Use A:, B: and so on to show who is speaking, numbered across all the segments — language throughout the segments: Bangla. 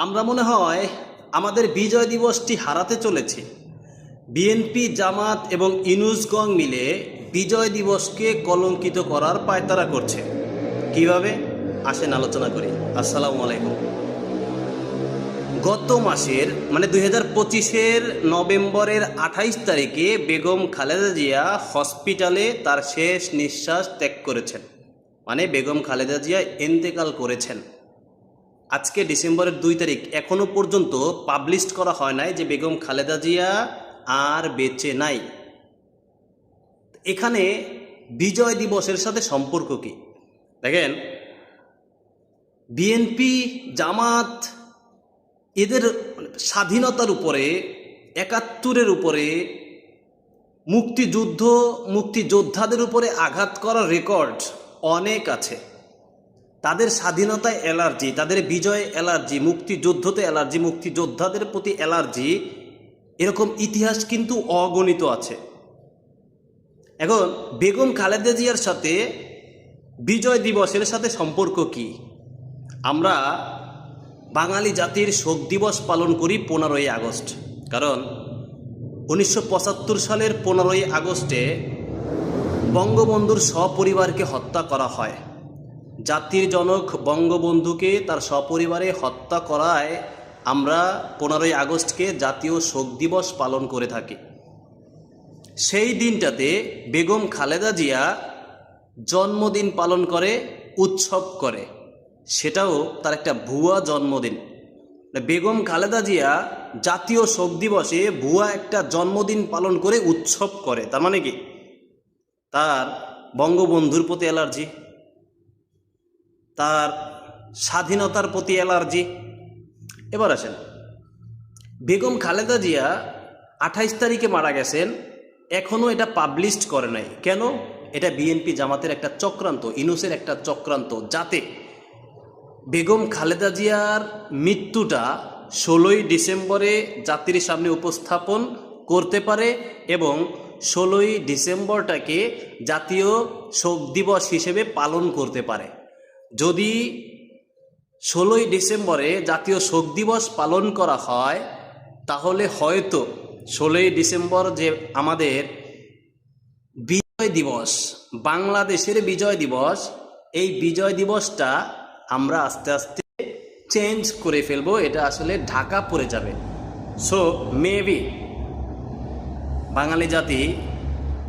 A: আমরা মনে হয় আমাদের বিজয় দিবসটি হারাতে চলেছি। বিএনপি, জামাত এবং ইউনূসগণ মিলে বিজয় দিবসকে কলঙ্কিত করার পায়তারা করছে। কিভাবে? আসেন আলোচনা করি। আসসালামু আলাইকুম। গত মাসের 2025-এর নভেম্বরের 28 তারিখে বেগম খালেদা জিয়া হসপিটালে তার শেষ নিঃশ্বাস ত্যাগ করেছেন। বেগম খালেদা জিয়া ইন্তেকাল করেছেন। আজকে ডিসেম্বরের 2 তারিখ, এখনো পর্যন্ত পাবলিশ করা হয় নাই যে বেগম খালেদা জিয়া আর বেঁচে নাই। এখানে বিজয় দিবসের সাথে সম্পর্ক কি? দেখেন, বিএনপি, জামাত এদের স্বাধীনতার উপরে, 71-এর উপরে, মুক্তিযোদ্ধাদের উপরে আঘাত করার রেকর্ড অনেক আছে। তাদের স্বাধীনতায় অ্যালার্জি, তাদের বিজয়ে অ্যালার্জি, মুক্তিযুদ্ধতে অ্যালার্জি, মুক্তিযোদ্ধাদের প্রতি অ্যালার্জি, এরকম ইতিহাস কিন্তু অগণিত আছে। এখন বেগম খালেদা জিয়ার সাথে বিজয় দিবসের সাথে সম্পর্ক কি? আমরা বাঙালি জাতির শোক দিবস পালন করি 15ই আগস্ট। কারণ 1975 সালের 15ই আগস্টে বঙ্গবন্ধুর সপরিবারকে হত্যা করা হয়। জাতির জনক বঙ্গবন্ধুকে তার সপরিবারে হত্যা করায় আমরা 15ই আগস্টকে জাতীয় শোক দিবস পালন করে থাকি। সেই দিনটাতে বেগম খালেদা জিয়া জন্মদিন পালন করে, উৎসব করে, সেটাও তার একটা ভুয়া জন্মদিন। বেগম খালেদা জিয়া জাতীয় শোক দিবসে ভুয়া একটা জন্মদিন পালন করে উৎসব করে। তার মানে কি? তার বঙ্গবন্ধুর প্রতি অ্যালার্জি, তার স্বাধীনতার প্রতি অ্যালার্জি। এবার আসেন, বেগম খালেদা জিয়া 28 তারিখে মারা গেছেন, এখনও এটা পাবলিশড করে নাই। কেন? এটা বিএনপি জামাতের একটা চক্রান্ত, ইউনূসের একটা চক্রান্ত, যাতে বেগম খালেদা জিয়ার মৃত্যুটা 16ই ডিসেম্বরে জাতির সামনে উপস্থাপন করতে পারে এবং 16ই ডিসেম্বরটাকে জাতীয় শোক দিবস হিসেবে পালন করতে পারে। যদি 16ই ডিসেম্বরে জাতীয় শোক দিবস পালন করা হয়, তাহলে হয়তো 16ই ডিসেম্বর যে আমাদের বিজয় দিবস, বাংলাদেশের বিজয় দিবস, এই বিজয় দিবসটা আমরা আস্তে আস্তে চেঞ্জ করে ফেলবো। এটা আসলে ঢাকা পড়ে যাবে। সো মেবি বাঙালি জাতি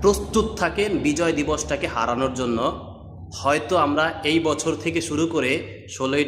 A: প্রস্তুত থাকেন বিজয় দিবসটাকে হারানোর জন্য। হয়তো আমরা এই বছর থেকে শুরু করে 16ই